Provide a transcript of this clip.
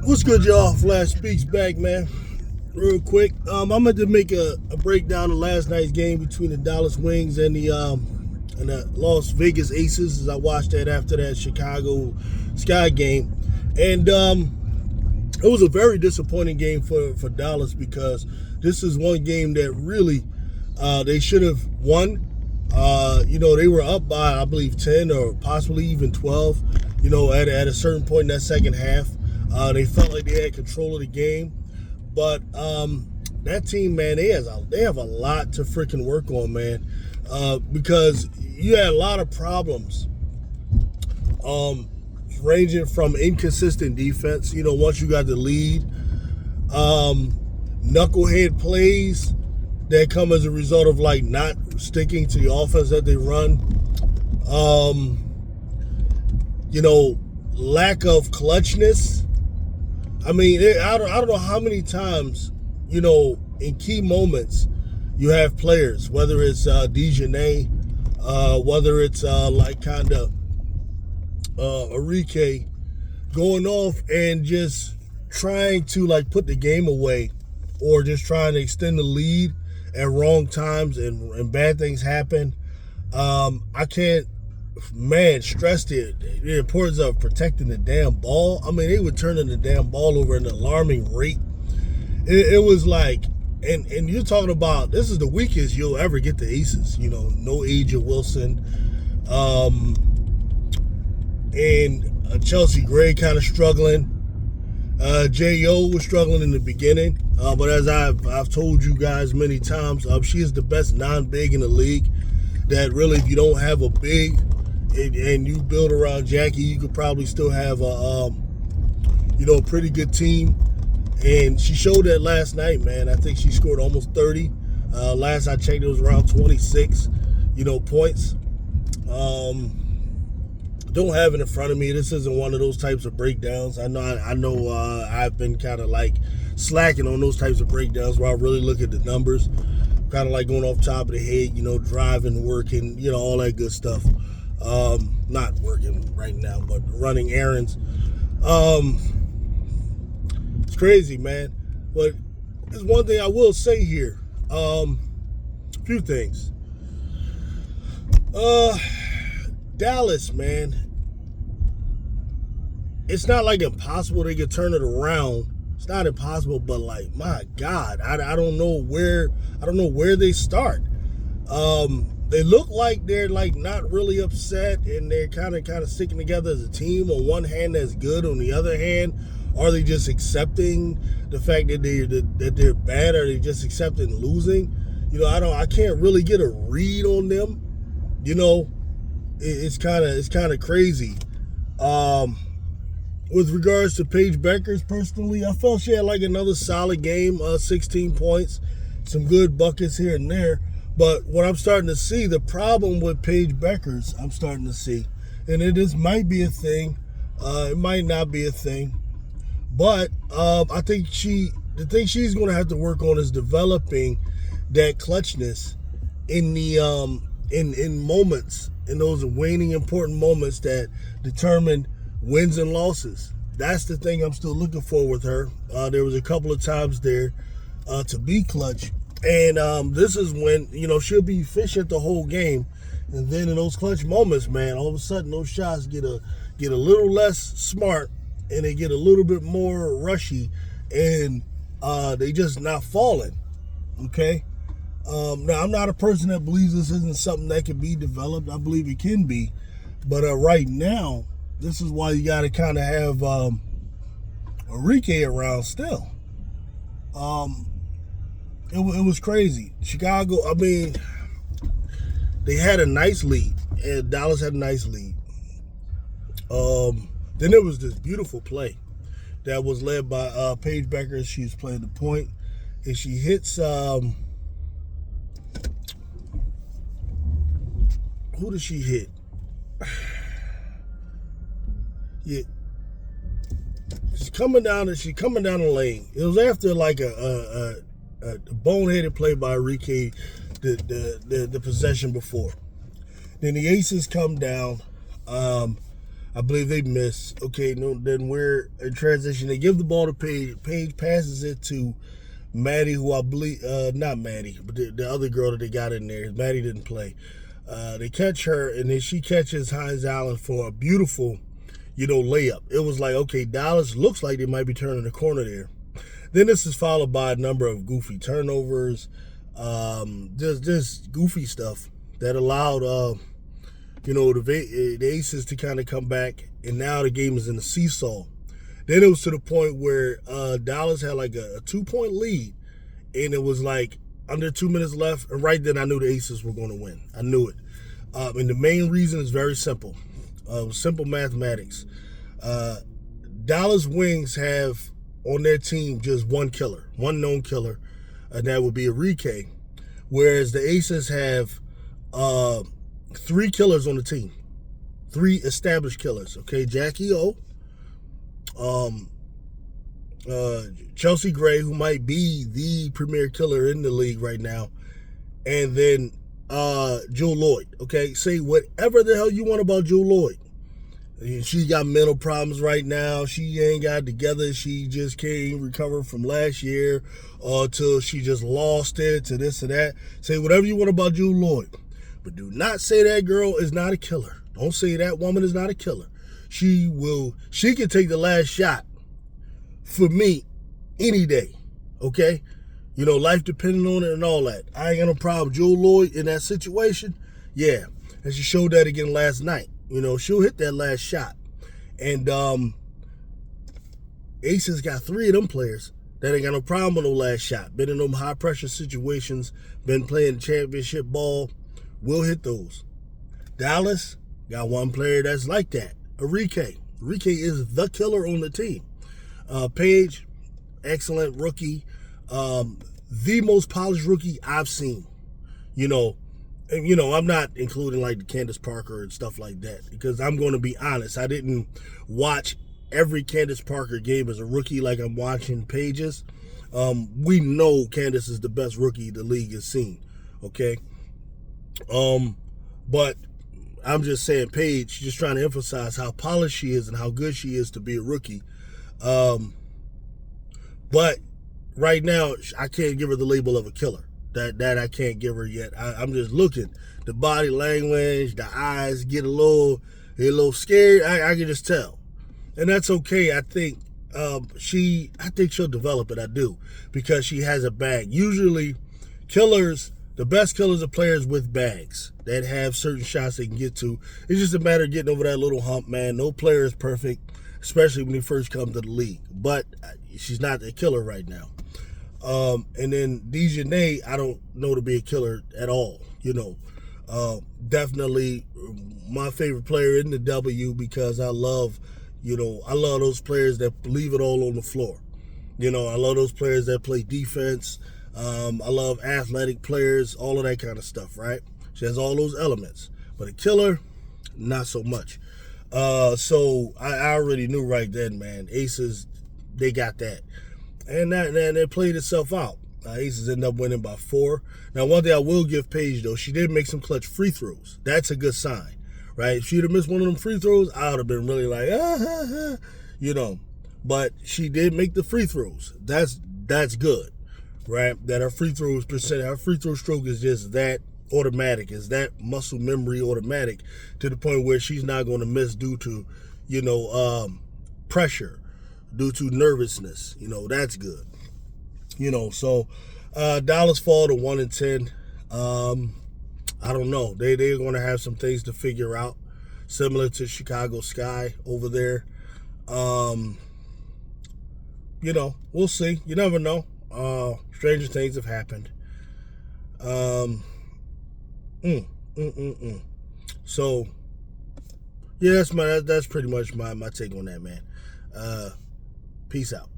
What's good, y'all? Flash Speaks back, man. Real quick, I'm going to make a breakdown of last night's game between the Dallas Wings and the Las Vegas Aces, as I watched that after that Chicago Sky game. And it was a very disappointing game for Dallas, because this is one game that really they should have won. They were up by, I believe, 10 or possibly even 12, at a certain point in that second half. They felt like they had control of the game. But that team, man, they have a lot to freaking work on, man, because you had a lot of problems ranging from inconsistent defense, once you got the lead, knucklehead plays that come as a result of, like, not sticking to the offense that they run, lack of clutchness. I mean, I don't know how many times, in key moments, you have players, whether it's Dejanay, whether it's Arike, going off and just trying to, like, put the game away, or just trying to extend the lead at wrong times, and bad things happen. I can't, stress the importance of protecting the damn ball. I mean, they were turning the damn ball over at an alarming rate. It was like, and you're talking about, this is the weakest you'll ever get the Aces. No Age of Wilson, and Chelsea Gray kind of struggling. J.O. was struggling in the beginning, but as I've told you guys many times, she is the best non-big in the league. That really, if you don't have a big and you build around Jackie, you could probably still have a pretty good team. And she showed that last night, man. I think she scored almost 30. Last I checked, it was around 26, points. Don't have it in front of me. This isn't one of those types of breakdowns. I know I've been kind of like slacking on those types of breakdowns where I really look at the numbers, kind of like going off the top of the head, driving, working, all that good stuff. Not working right now, but running errands. It's crazy, man. But there's one thing I will say here. A few things. Dallas, man, it's not like impossible they could turn it around. It's not impossible, but, like, my God, I don't know where they start. They look like they're, like, not really upset, and they're kind of sticking together as a team. On one hand, that's good. On the other hand, are they just accepting the fact that they're bad? Are they just accepting losing? I can't really get a read on them. It's kind of crazy. With regards to Paige Bueckers, personally, I felt she had like another solid game, 16 points, some good buckets here and there. But what I'm starting to see, the problem with Paige Bueckers, I'm starting to see, and this might be a thing, it might not be a thing, but I think the thing she's going to have to work on is developing that clutchness in the in moments, in those waning important moments that determine wins and losses. That's the thing I'm still looking for with her. There was a couple of times there to be clutch, and this is when she'll be efficient the whole game, and then in those clutch moments, man, all of a sudden those shots get a little less smart, and they get a little bit more rushy, and they just not falling. Okay. Now, I'm not a person that believes this isn't something that can be developed. I believe it can be. But right now, this is why you got to kind of have Arike around still. It was crazy. Chicago, I mean, they had a nice lead. And Dallas had a nice lead. Then there was this beautiful play that was led by Paige Bueckers. She's playing the point. And she hits... who did she hit? Yeah, she's coming down the lane. It was after like a boneheaded play by Arike, the possession before. Then the Aces come down. I believe they miss. Okay, no, then we're in transition. They give the ball to Paige. Paige passes it to Maddie, who I believe, not Maddie, but the other girl that they got in there. Maddie didn't play. They catch her, and then she catches Hines Allen for a beautiful, layup. It was like, okay, Dallas looks like they might be turning the corner there. Then this is followed by a number of goofy turnovers, just goofy stuff that allowed, the Aces to kind of come back, and now the game is in the seesaw. Then it was to the point where Dallas had like a 2-point lead, and it was like under 2 minutes left, and right then I knew the Aces were going to win. I knew it. And the main reason is very simple. Simple mathematics. Dallas Wings have on their team just one killer, one known killer, and that would be Arike, whereas the Aces have 3 killers on the team, 3 established killers. Okay, Jackie O, Chelsea Gray, who might be the premier killer in the league right now, and then Jewel Lloyd. Okay, say whatever the hell you want about Jewel Lloyd. She got mental problems right now. She ain't got it together. She just can't recover from last year till she just lost it to this or that. Say whatever you want about Jewel Lloyd, but do not say that girl is not a killer. Don't say that woman is not a killer. She can take the last shot for me any day. Okay? Life depending on it and all that. I ain't got no problem. Jewel Lloyd in that situation, yeah. And she showed that again last night. She'll hit that last shot. And Aces got 3 of them players that ain't got no problem with no last shot. Been in them high-pressure situations, been playing championship ball, will hit those. Dallas got 1 player that's like that, Arike. Arike is the killer on the team. Paige, excellent rookie. The most polished rookie I've seen. And, I'm not including like the Candace Parker and stuff like that, because I'm going to be honest. I didn't watch every Candace Parker game as a rookie like I'm watching Paige's. We know Candace is the best rookie the league has seen. Okay. But I'm just saying Paige, just trying to emphasize how polished she is and how good she is to be a rookie. But right now, I can't give her the label of a killer. That I can't give her yet. I'm just looking. The body language, the eyes get a little scared. I can just tell. And that's okay. I think she'll develop it. I do. Because she has a bag. Usually killers, the best killers are players with bags that have certain shots they can get to. It's just a matter of getting over that little hump, man. No player is perfect, especially when he first comes to the league. But she's not a killer right now. And then Dejanay, I don't know to be a killer at all. Definitely my favorite player in the W, because I love those players that leave it all on the floor. I love those players that play defense. I love athletic players, all of that kind of stuff, right? She has all those elements. But a killer, not so much. So I already knew right then, man, Aces, they got that. And it played itself out. Aces ended up winning by 4. Now, one thing I will give Paige, though, she did make some clutch free throws. That's a good sign, right? If she'd have missed one of them free throws, I would have been really like, But she did make the free throws. That's good, right? That her free throw stroke is just that automatic. Is that muscle memory automatic to the point where she's not going to miss due to, pressure, due to nervousness. That's good. So Dallas fall to 1-10. I don't know. They're going to have some things to figure out, similar to Chicago Sky over there. We'll see. You never know. Stranger things have happened. So, yeah, that's pretty much my take on that, man. Peace out.